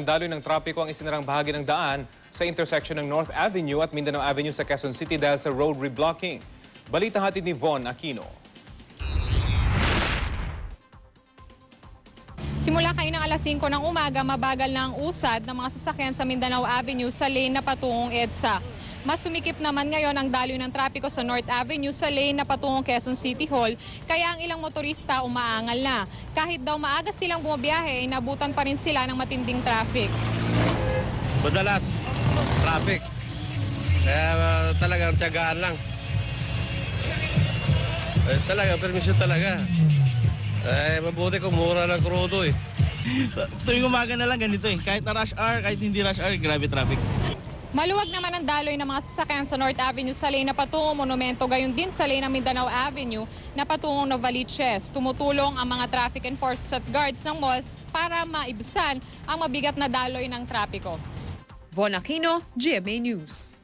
Daloy ng trapiko ang isinarang bahagi ng daan sa intersection ng North Avenue at Mindanao Avenue sa Quezon City dahil sa road reblocking. Balita hatid ni Von Aquino. Simula kaninang alas 5 ng umaga, mabagal na ang usad ng mga sasakyan sa Mindanao Avenue sa lane na patungong EDSA. Mas sumikip naman ngayon ang daloy ng trapiko sa North Avenue sa lane na patungong Quezon City Hall, kaya ang ilang motorista umaangal na. Kahit daw maaga silang bumabiyahe, inabutan pa rin sila ng matinding traffic. Madalas, traffic. Kaya talagang tiyagaan lang. Talaga, permission talaga. Mabuti kung mura ng krudo eh. Tuwing umaga na lang ganito eh. Kahit na rush hour, kahit hindi rush hour, grabe traffic. Maluwag naman ang daloy ng mga sasakyan sa North Avenue sa lane na patungong Monumento, gayon din sa lane ng Mindanao Avenue na patungong Novaliches. Tumutulong ang mga traffic enforcers at guards ng malls para maibsan ang mabigat na daloy ng trapiko. Von Aquino, GMA News.